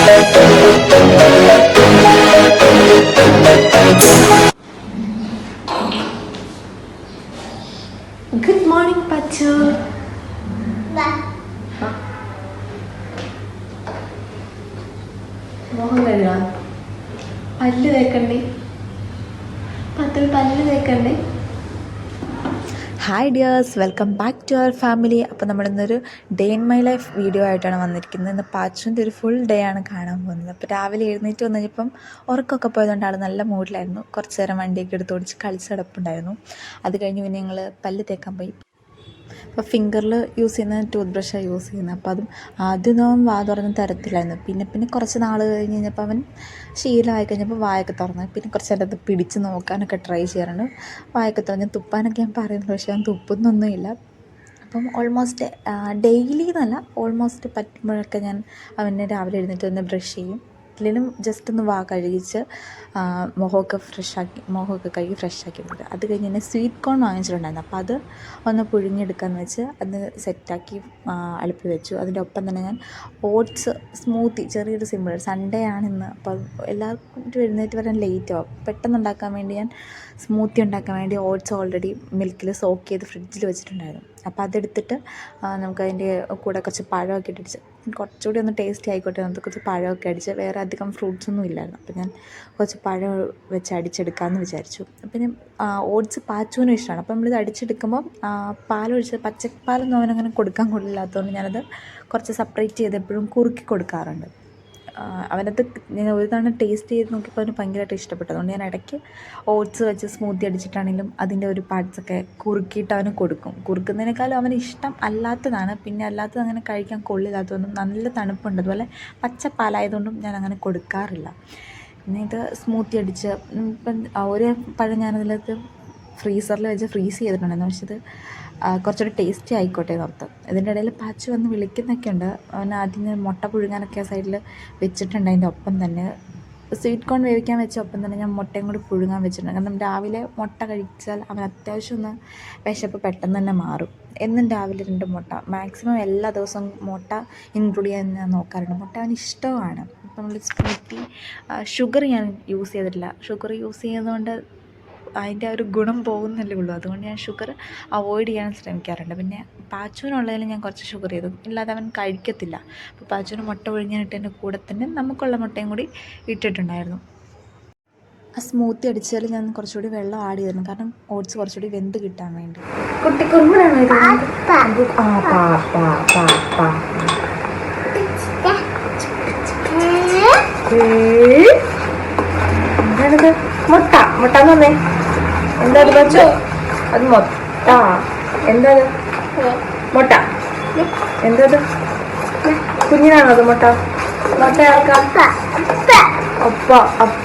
Good morning, Pachu. Mohan കഴുകാൻ പല്ല് തേക്കണ്ടേ? പത്തിൽ പല്ല് തേക്കണ്ടേ? Hi dears, welcome back to our family. അപ്പോൾ നമ്മളിന്നൊരു day in my life video ആയിട്ടാണ് വന്നിരിക്കുന്നത്. ഇന്ന് പാച്ചുവിൻ്റെ ഒരു ഫുൾ ഡേ ആണ് കാണാൻ പോകുന്നത്. അപ്പോൾ രാവിലെ എഴുന്നേറ്റ് വന്നു കഴിഞ്ഞപ്പം ഉറക്കമൊക്കെ പോയതുകൊണ്ട് ആൾ നല്ല മൂഡിലായിരുന്നു. കുറച്ച് നേരം വണ്ടിയൊക്കെ എടുത്ത് ഓടിച്ച് കളിച്ച് കിടപ്പുണ്ടായിരുന്നു. അത് കഴിഞ്ഞ് പിന്നെ ഞങ്ങൾ പല്ല് തേക്കാൻ പോയി. അപ്പോൾ ഫിംഗറിൽ യൂസ് ചെയ്യുന്ന ടൂത്ത് ബ്രഷാണ് യൂസ് ചെയ്യുന്നത്. അപ്പോൾ അതും ആദ്യമൊന്നും വാ തുറന്ന് തരത്തില്ലായിരുന്നു. പിന്നെ കുറച്ച് നാൾ കഴിഞ്ഞ് കഴിഞ്ഞപ്പോൾ അവൻ ശീലമായി കഴിഞ്ഞപ്പോൾ വായൊക്കെ തുറന്ന് പിന്നെ കുറച്ച് നേരം അത് പിടിച്ച് നോക്കാനൊക്കെ ട്രൈ ചെയ്യാറുണ്ട്. വായൊക്കെ തുറന്ന് തുപ്പാനൊക്കെ ഞാൻ പറയുന്നത്, പക്ഷേ അവൻ തുപ്പൊന്നൊന്നുമില്ല. അപ്പം ഓൾമോസ്റ്റ് ഡെയിലി എന്നല്ല, ഓൾമോസ്റ്റ് പറ്റുമ്പോഴൊക്കെ ഞാൻ അവനെ രാവിലെ എഴുന്നേറ്റ് വന്ന് ബ്രഷ് ചെയ്യും. ഇതിലും ജസ്റ്റ് ഒന്ന് വാ കഴുകിച്ച് മുഖമൊക്കെ കഴുകി ഫ്രഷാക്കി വിടും. അത് കഴിഞ്ഞ് തന്നെ സ്വീറ്റ് കോൺ വാങ്ങിച്ചിട്ടുണ്ടായിരുന്നു. അപ്പോൾ അത് ഒന്ന് പുഴുങ്ങിയെടുക്കാമെന്ന് വെച്ച് അത് സെറ്റാക്കി അടുപ്പിൽ വെച്ചു. അതിൻ്റെ ഒപ്പം തന്നെ ഞാൻ ഓട്സ് സ്മൂത്തി, ചെറിയൊരു സിമ്പിൾ, സൺഡേ ആണിന്ന്. അപ്പോൾ എല്ലാവർക്കും എഴുന്നേറ്റ് വരാൻ ലേറ്റ് ആവും. പെട്ടെന്ന് ഉണ്ടാക്കാൻ വേണ്ടി ഞാൻ സ്മൂത്തി ഉണ്ടാക്കാൻ വേണ്ടി ഓട്സ് ഓൾറെഡി മിൽക്കിൽ സോക്ക് ചെയ്ത് ഫ്രിഡ്ജിൽ വെച്ചിട്ടുണ്ടായിരുന്നു. അപ്പോൾ അതെടുത്തിട്ട് നമുക്കതിൻ്റെ കൂടെ കുറച്ച് പഴമൊക്കെ ഇട്ടിട്ട് കുറച്ചുകൂടി ഒന്ന് ടേസ്റ്റി ആയിക്കോട്ടെ നമുക്ക് കുറച്ച് പഴമൊക്കെ അടിച്ച്, വേറെ അധികം ഫ്രൂട്ട്സൊന്നും ഇല്ലായിരുന്നു. അപ്പോൾ ഞാൻ കുറച്ച് പഴം വെച്ച് അടിച്ചെടുക്കാമെന്ന് വിചാരിച്ചു. പിന്നെ ഓട്സ് പാച്ചുവിനും ഇഷ്ടമാണ്. അപ്പോൾ നമ്മളിത് അടിച്ചെടുക്കുമ്പോൾ പാലൊഴിച്ച് പച്ചപ്പാലൊന്നും അവനങ്ങനെ കൊടുക്കാൻ കൊള്ളില്ലാത്തതുകൊണ്ട് ഞാനത് കുറച്ച് സെപ്പറേറ്റ് ചെയ്ത് എപ്പോഴും കുറുക്കി കൊടുക്കാറുണ്ട്. അവനത് ഞാൻ ഒരു തവണ ടേസ്റ്റ് ചെയ്ത് നോക്കിയപ്പോൾ അവന് ഭയങ്കരമായിട്ട് ഇഷ്ടപ്പെട്ടു. അതുകൊണ്ട് ഞാൻ ഇടയ്ക്ക് ഓട്സ് വെച്ച് സ്മൂത്തി അടിച്ചിട്ടാണെങ്കിലും അതിൻ്റെ ഒരു പാർട്സൊക്കെ കുറുക്കിയിട്ട് അവന് കൊടുക്കും. കുറുക്കുന്നതിനേക്കാളും അവന് ഇഷ്ടം അല്ലാത്തതാണ്. പിന്നെ അല്ലാത്തത് അങ്ങനെ കഴിക്കാൻ കൊള്ളില്ലാത്തതൊന്നും, നല്ല തണുപ്പുണ്ട്, അതുപോലെ പച്ചപ്പാലായതുകൊണ്ടും ഞാൻ അങ്ങനെ കൊടുക്കാറില്ല. പിന്നെ ഇത് സ്മൂത്തി അടിച്ച് ഇപ്പം ഒരു പഴം ഞാനതിലേക്ക് ഫ്രീസറിൽ വെച്ച് ഫ്രീസ് ചെയ്തിട്ടുണ്ടായിരുന്നു. പക്ഷേ ഇത് കുറച്ചുകൂടി ടേസ്റ്റി ആയിക്കോട്ടെ എന്നോർത്ത്. ഇതിൻ്റെ ഇടയിൽ പാച്ച് വന്ന് വിളിക്കുന്നൊക്കെ ഉണ്ട്. അവൻ ആദ്യം മുട്ട പുഴുങ്ങാനൊക്കെ സൈഡിൽ വെച്ചിട്ടുണ്ട്. അതിൻ്റെ ഒപ്പം തന്നെ സ്വീറ്റ് കോൺ വേവിക്കാൻ വെച്ച ഒപ്പം തന്നെ ഞാൻ മുട്ടയും കൂടി പുഴുങ്ങാൻ വെച്ചിട്ടുണ്ട്. കാരണം രാവിലെ മുട്ട കഴിച്ചാൽ അവൻ അത്യാവശ്യം ഒന്ന് വിശപ്പ് പെട്ടെന്ന് തന്നെ മാറും. എന്നും രാവിലെ 2 മുട്ട, മാക്സിമം എല്ലാ ദിവസവും മുട്ട ഇൻക്ലൂഡ് ചെയ്യാൻ ഞാൻ നോക്കാറുണ്ട്. മുട്ട അവന് ഇഷ്ടമാണ്. ഇപ്പം നമ്മൾ സ്മൂത്തി ഷുഗർ ഞാൻ യൂസ് ചെയ്തിട്ടില്ല. ഷുഗർ യൂസ് ചെയ്യുന്നതുകൊണ്ട് അതിൻ്റെ ഒരു ഗുണം പോകുന്നല്ലേ ഉള്ളൂ. അതുകൊണ്ട് ഞാൻ ഷുഗർ അവോയ്ഡ് ചെയ്യാൻ ശ്രമിക്കാറുണ്ട്. പിന്നെ പാച്ചുവിനുള്ളതിൽ ഞാൻ കുറച്ച് ഷുഗർ ചെയ്തു, ഇല്ലാതെ അവൻ കഴിക്കത്തില്ല. അപ്പോൾ പാച്ചുവിന് മുട്ട ഒഴിഞ്ഞിട്ടതിൻ്റെ കൂടെ തന്നെ നമുക്കുള്ള മുട്ടയും കൂടി ഇട്ടിട്ടുണ്ടായിരുന്നു. ആ സ്മൂത്തി അടിച്ചാൽ ഞാൻ കുറച്ചുകൂടി വെള്ളം ആഡ് ചെയ്തിരുന്നു, കാരണം ഓട്സ് കുറച്ചുകൂടി വെന്ത് കിട്ടാൻ വേണ്ടി. കുട്ടിക്കുറുമ്പനാണോ ഇത്? എന്താണിത്? മുട്ട എന്ന് പറഞ്ഞേ. എന്താ അത് പച്ച? അത് മുട്ട. എന്താ മുട്ട? എന്താ കുഞ്ഞിനാണോ അത് മുട്ട? മുട്ട ആർക്കാ? അപ്പ അപ്പ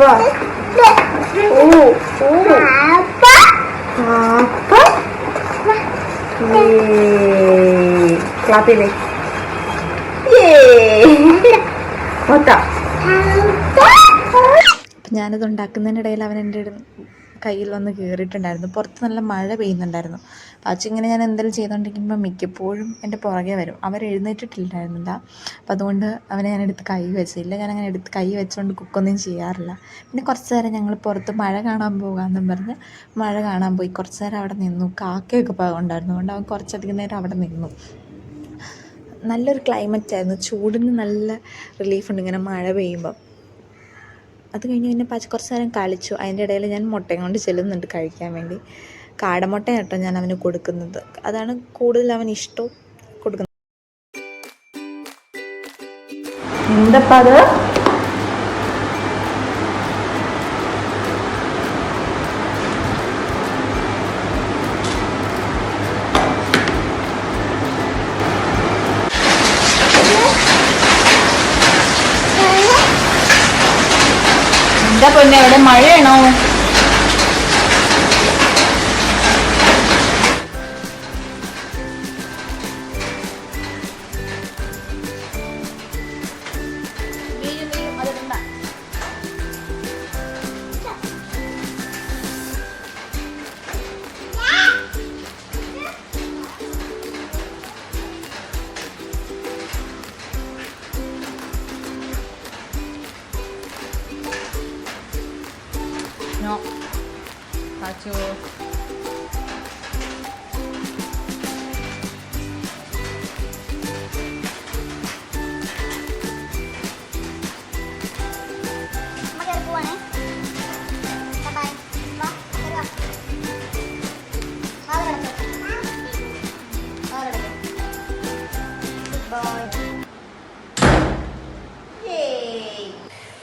ക്ലാപ്പില്ലേ? മുട്ട. ഞാനത് ഉണ്ടാക്കുന്നതിനിടയിൽ അവൻ എൻ്റെ കയ്യിൽ വന്ന് കയറിയിട്ടുണ്ടായിരുന്നു. പുറത്ത് നല്ല മഴ പെയ്യുന്നുണ്ടായിരുന്നു. പാച്ചിങ്ങനെ ഞാൻ എന്തെങ്കിലും ചെയ്തുകൊണ്ടിരിക്കുമ്പോൾ മിക്കപ്പോഴും എൻ്റെ പുറകെ വരും. അവർ എഴുന്നേറ്റിട്ടില്ലായിരുന്നില്ല. അപ്പോൾ അതുകൊണ്ട് അവനെ ഞാനെടുത്ത് കൈ വെച്ചില്ല. ഞാനങ്ങനെ എടുത്ത് കൈ വെച്ചുകൊണ്ട് കുക്കൊന്നും ചെയ്യാറില്ല. പിന്നെ കുറച്ച് നേരം ഞങ്ങൾ പുറത്ത് മഴ കാണാൻ പോകാമെന്നും പറഞ്ഞ് മഴ കാണാൻ പോയി. കുറച്ച് നേരം അവിടെ നിന്നു. കാക്കയൊക്കെ ഉണ്ടായിരുന്നു, അതുകൊണ്ട് അവൻ കുറച്ചധികം നേരം അവിടെ നിന്നു. നല്ലൊരു ക്ലൈമറ്റായിരുന്നു. ചൂടിന് നല്ല റിലീഫുണ്ട് ഇങ്ങനെ മഴ പെയ്യുമ്പം. അത് കഴിഞ്ഞ് പിന്നെ കുറച്ച് നേരം കളിച്ചു. അതിൻ്റെ ഇടയിൽ ഞാൻ മുട്ടയും കൊണ്ട് ചെല്ലുന്നുണ്ട് കഴിക്കാൻ വേണ്ടി. കാടമുട്ട കേട്ടോ ഞാൻ അവന് കൊടുക്കുന്നത്. അതാണ് കൂടുതൽ അവന് ഇഷ്ടവും കൊടുക്കുന്നത്. എന്തപ്പാ അത്? എന്താ പൊന്നെ, അവിടെ മഴയാണോ? നോ പാച്ചു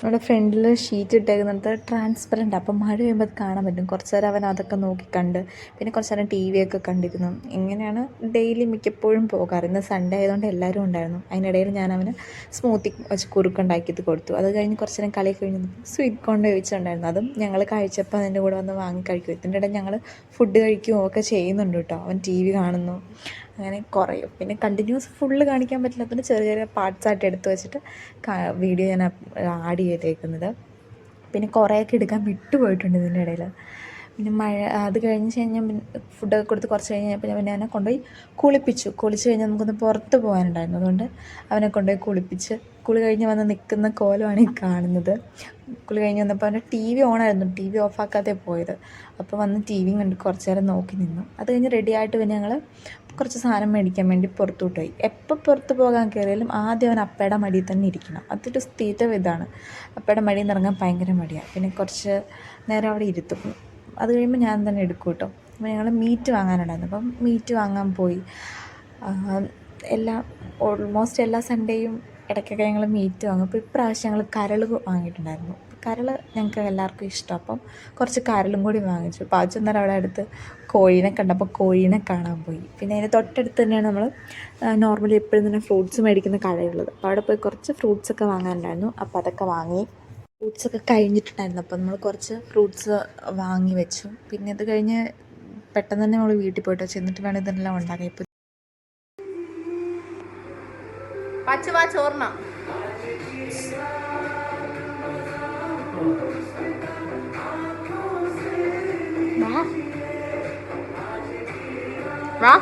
നമ്മുടെ ഫ്രണ്ടിൽ ഷീറ്റ് ഇട്ടേക്കുന്നത് ട്രാൻസ്പെറൻ്റ്, അപ്പം മഴ പെയ്യുമ്പോൾ അത് കാണാൻ പറ്റും. കുറച്ച് നേരം അവൻ അതൊക്കെ നോക്കി കണ്ട്, പിന്നെ കുറച്ച് നേരം ടി വി ഒക്കെ കണ്ടിരുന്നു. ഇങ്ങനെയാണ് ഡെയിലി മിക്കപ്പോഴും പോകാറ്. ഇന്ന് സൺഡേ ആയതുകൊണ്ട് എല്ലാവരും ഉണ്ടായിരുന്നു. അതിനിടയിൽ ഞാൻ അവന് സ്മൂത്തി വെച്ച് കുറുക്കുണ്ടാക്കിയത് കൊടുത്തു. അത് കഴിഞ്ഞ് കുറച്ച് നേരം കളി കഴിഞ്ഞ് സ്വീറ്റ് കോൺ കഴിച്ചിട്ടുണ്ടായിരുന്നു. അതും ഞങ്ങൾ കഴിച്ചപ്പോൾ അതിൻ്റെ കൂടെ വന്ന് വാങ്ങി കഴിക്കും. ഇതിൻ്റെ ഇടയിൽ ഞങ്ങൾ ഫുഡ് കഴിക്കുകയോ ഒക്കെ ചെയ്യുന്നുണ്ട് കേട്ടോ. അവൻ ടി വി കാണുന്നു, അങ്ങനെ കുറയും. പിന്നെ കണ്ടിന്യൂസ് ഫുള്ള് കാണിക്കാൻ പറ്റില്ലാത്തതുകൊണ്ട് ചെറിയ ചെറിയ പാർട്സായിട്ട് എടുത്ത് വെച്ചിട്ട് വീഡിയോ ഞാൻ ആഡ് ചെയ്തേക്കുന്നത്. പിന്നെ കുറേയൊക്കെ എടുക്കാൻ വിട്ടുപോയിട്ടുണ്ട് ഇതിൻ്റെ ഇടയിൽ. പിന്നെ മഴ അത് കഴിഞ്ഞ് കഴിഞ്ഞാൽ ഫുഡൊക്കെ കൊടുത്ത് കുറച്ച് കഴിഞ്ഞപ്പോൾ പിന്നെ അവനെ കൊണ്ടുപോയി കുളിപ്പിച്ചു. കുളിച്ച് കഴിഞ്ഞാൽ നമുക്കൊന്ന് പുറത്ത് പോകാനുണ്ടായിരുന്നു. അതുകൊണ്ട് അവനെ കൊണ്ടുപോയി കുളിപ്പിച്ച് കുളി കഴിഞ്ഞ് വന്ന് നിൽക്കുന്ന കോലമാണ് ഈ കാണുന്നത്. കുളി കഴിഞ്ഞ് വന്നപ്പോൾ അവൻ്റെ ടി വി ഓണായിരുന്നു. ടി വി ഓഫാക്കാതെ പോയത്. അപ്പോൾ വന്ന് ടി വിയും കണ്ട് കുറച്ച് നേരം നോക്കി നിന്നു. അത് കഴിഞ്ഞ് റെഡിയായിട്ട് പിന്നെ ഞങ്ങൾ കുറച്ച് സാധനം മേടിക്കാൻ വേണ്ടി പുറത്തോട്ട് പോയി. എപ്പോൾ പുറത്ത് പോകാൻ കയറിയാലും ആദ്യം അവൻ അപ്പയുടെ മടിയിൽ തന്നെ ഇരിക്കണം. അതൊരു സ്ഥിരം ഇതാണ്. അപ്പയുടെ മടിയിൽ നിന്ന് ഇറങ്ങാൻ ഭയങ്കര മടിയാണ്. പിന്നെ കുറച്ച് നേരം അവിടെ ഇരുത്തും. അത് കഴിയുമ്പോൾ ഞാൻ തന്നെ എടുക്കും കേട്ടോ. അപ്പോൾ ഞങ്ങൾ മീറ്റ് വാങ്ങാനുണ്ടായിരുന്നു. അപ്പം മീറ്റ് വാങ്ങാൻ പോയി. ഓൾമോസ്റ്റ് എല്ലാ സൺഡേയും ഇടയ്ക്കൊക്കെ ഞങ്ങൾ മീറ്റ് വാങ്ങും. അപ്പോൾ ഇപ്രാവശ്യം ഞങ്ങൾ കരൾ വാങ്ങിയിട്ടുണ്ടായിരുന്നു. കരൾ ഞങ്ങൾക്ക് എല്ലാവർക്കും ഇഷ്ടം. അപ്പം കുറച്ച് കരളും കൂടി വാങ്ങിച്ചു. പാച്ചൊന്നേരം അവിടെ അടുത്ത് കോഴീനെ കണ്ടപ്പോൾ കോഴീനെ കാണാൻ പോയി. പിന്നെ അതിന് തൊട്ടടുത്ത് തന്നെയാണ് നമ്മൾ നോർമലി എപ്പോഴും തന്നെ ഫ്രൂട്ട്സ് മേടിക്കുന്ന കടയുള്ളത്. അപ്പോൾ അവിടെ പോയി കുറച്ച് ഫ്രൂട്ട്സൊക്കെ വാങ്ങാനുണ്ടായിരുന്നു. അപ്പോൾ അതൊക്കെ വാങ്ങി. ഫ്രൂട്ട്സൊക്കെ കഴിഞ്ഞിട്ടുണ്ടായിരുന്നു. അപ്പോൾ നമ്മൾ കുറച്ച് ഫ്രൂട്ട്സ് വാങ്ങി വെച്ചു. പിന്നെ ഇത് കഴിഞ്ഞ് പെട്ടെന്ന് തന്നെ നമ്മൾ വീട്ടിൽ പോയിട്ട് ചെന്നിട്ട് വേണം ഇതെല്ലാം ഉണ്ടാക്കാൻ. ഇപ്പോൾ പച്ച വാ ചോർണ വാ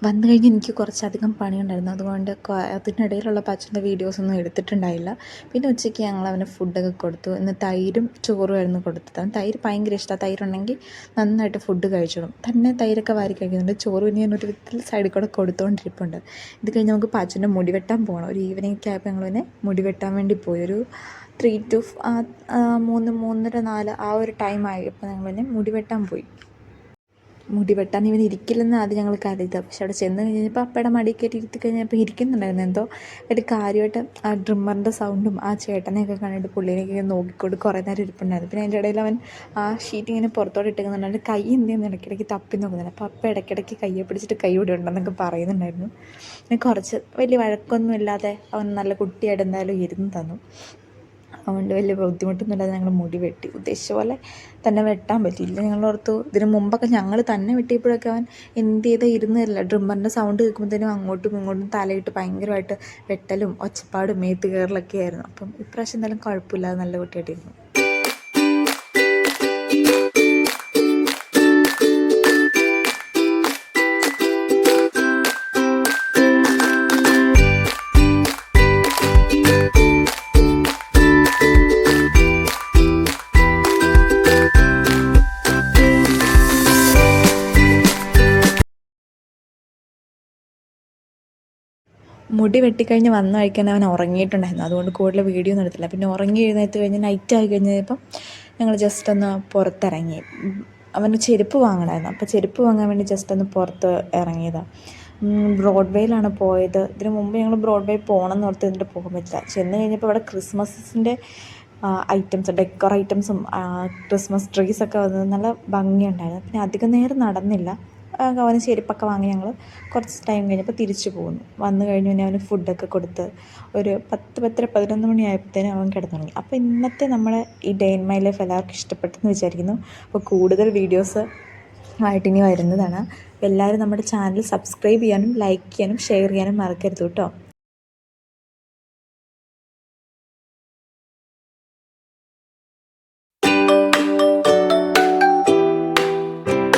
വന്നു കഴിഞ്ഞ് എനിക്ക് കുറച്ചധികം പണിയുണ്ടായിരുന്നു. അതുകൊണ്ട് അതിനിടയിലുള്ള പച്ചൻ്റെ വീഡിയോസൊന്നും എടുത്തിട്ടുണ്ടായില്ല. പിന്നെ ഉച്ചയ്ക്ക് ഞങ്ങൾ അവന് ഫുഡൊക്കെ കൊടുത്തു. ഇന്ന് തൈരും ചോറുമായിരുന്നു കൊടുത്തത്. അവൻ തൈര് ഭയങ്കര ഇഷ്ടമാണ്. തൈരുണ്ടെങ്കിൽ നന്നായിട്ട് ഫുഡ് കഴിച്ചോളും. തന്നെ തൈരൊക്കെ വാരി കഴിക്കുന്നുണ്ട്. ചോറ് പിന്നെ ഞാൻ ഒരു വിധത്തിൽ സൈഡിൽ കൂടെ കൊടുത്തുകൊണ്ടിരിപ്പുണ്ട്. ഇത് കഴിഞ്ഞ് നമുക്ക് പച്ചൻ്റെ മുടി വെട്ടാൻ പോകണം. ഒരു ഈവനിങ് ആയപ്പോൾ ഞങ്ങൾ പിന്നെ മുടി വെട്ടാൻ വേണ്ടി പോയി. ഒരു 3 to 3, 3:30, 4 ആ ഒരു ടൈമായി. അപ്പോൾ ഞങ്ങൾ പിന്നെ മുടി വെട്ടാൻ പോയി. മുടി വെട്ടാൻ ഇവൻ ഇരിക്കില്ലെന്ന് ആദ്യം ഞങ്ങൾ കരുതുക. പക്ഷെ അവിടെ ചെന്ന് കഴിഞ്ഞപ്പോൾ അപ്പയുടെ മടിയിൽ കയറ്റി ഇരുത്തി കഴിഞ്ഞപ്പോൾ ഇരിക്കുന്നുണ്ടായിരുന്നു. എന്തോ ഒരു കാര്യമായിട്ട് ആ ഡ്രിമ്മറിൻ്റെ സൗണ്ടും ആ ചേട്ടനെയൊക്കെ കണ്ടിട്ട് പുള്ളിനെയൊക്കെ നോക്കിക്കൊണ്ട് കുറേ നേരം ഇരിപ്പുണ്ടായിരുന്നു. പിന്നെ അതിൻ്റെ ഇടയിൽ അവൻ ആ ഷീറ്റ് ഇങ്ങനെ പുറത്തോട്ട് ഇട്ടുന്നുണ്ടായിരുന്നു. കൈ എന്തെങ്കിലും ഇടയ്ക്കിടയ്ക്ക് തപ്പി നോക്കുന്നില്ല. അപ്പോൾ അപ്പ ഇടയ്ക്കിടയ്ക്ക് കയ്യെ പിടിച്ചിട്ട് കൈ ഇവിടെ ഉണ്ടെന്നൊക്കെ പറയുന്നുണ്ടായിരുന്നു. പിന്നെ കുറച്ച് വലിയ വഴക്കൊന്നും ഇല്ലാതെ അവൻ നല്ല കുട്ടിയായിട്ട് എന്തായാലും ഇരുന്ന് തന്നു. അതുകൊണ്ട് വലിയ ബുദ്ധിമുട്ടൊന്നുമില്ലാതെ ഞങ്ങൾ മുടി വെട്ടി. ഉദ്ദേശിച്ച പോലെ തന്നെ വെട്ടാൻ പറ്റിയില്ല. ഞങ്ങളോർത്തു ഇതിന് മുമ്പൊക്കെ ഞങ്ങൾ തന്നെ വെട്ടിയപ്പോഴൊക്കെ അവൻ എന്ത് ചെയ്താൽ ഇരുന്നില്ല. ഡ്രിമ്മറിൻ്റെ സൗണ്ട് കേൾക്കുമ്പോഴത്തേനും അങ്ങോട്ടും ഇങ്ങോട്ടും തലയിട്ട് ഭയങ്കരമായിട്ട് വെട്ടലും ഒച്ചപ്പാടും മേത്ത് കയറലൊക്കെ ആയിരുന്നു. അപ്പം ഇപ്രാവശ്യം എന്തായാലും കുഴപ്പമില്ലാതെ നല്ല കുട്ടിയായിട്ടിരുന്നു. മുടി വെട്ടിക്കഴിഞ്ഞ് വന്ന കഴിക്കാൻ അവൻ ഉറങ്ങിയിട്ടുണ്ടായിരുന്നു. അതുകൊണ്ട് കൂടുതൽ വീഡിയോ ഒന്നും എടുത്തില്ല. പിന്നെ ഉറങ്ങി എഴുന്നേറ്റ് കഴിഞ്ഞ് നൈറ്റായി കഴിഞ്ഞപ്പോൾ ഞങ്ങൾ ജസ്റ്റ് ഒന്ന് പുറത്തിറങ്ങി. അവന് ചെരുപ്പ് വാങ്ങണമായിരുന്നു. അപ്പോൾ ചെരുപ്പ് വാങ്ങാൻ വേണ്ടി ജസ്റ്റ് ഒന്ന് പുറത്ത് ഇറങ്ങിയതാണ്. ബ്രോഡ്വേയിലാണ് പോയത്. ഇതിന് മുമ്പ് ഞങ്ങൾ ബ്രോഡ്വേ പോകണം എന്ന് ഓർത്ത് ഇതിൻ്റെ പോകാൻ പറ്റില്ല. ചെന്ന് കഴിഞ്ഞപ്പോൾ അവിടെ ക്രിസ്മസിൻ്റെ ഐറ്റംസ്, ഡെക്കർ ഐറ്റംസും ക്രിസ്മസ് ട്രീസൊക്കെ വന്നത് നല്ല ഭംഗിയുണ്ടായിരുന്നു. പിന്നെ അധികം നേരം നടന്നില്ല. അവന് ചെരുപ്പൊക്കെ വാങ്ങി ഞങ്ങൾ കുറച്ച് ടൈം കഴിഞ്ഞപ്പോൾ തിരിച്ചു പോകുന്നു. വന്നു കഴിഞ്ഞ് പിന്നെ അവന് ഫുഡൊക്കെ കൊടുത്ത് ഒരു 10-11 മണിയായപ്പോഴത്തേനും അവൻ കിടന്നുറങ്ങി. അപ്പോൾ ഇന്നത്തെ നമ്മുടെ ഈ ഡേ ഇൻ മൈ ലൈഫ് എല്ലാവർക്കും ഇഷ്ടപ്പെട്ടെന്ന് വിചാരിക്കുന്നു. അപ്പോൾ കൂടുതൽ വീഡിയോസ് ആയിട്ട് ഇനി വരുന്നതാണ്. അപ്പോൾ എല്ലാവരും നമ്മുടെ ചാനൽ സബ്സ്ക്രൈബ് ചെയ്യാനും ലൈക്ക് ചെയ്യാനും ഷെയർ ചെയ്യാനും മറക്കരുത് കേട്ടോ.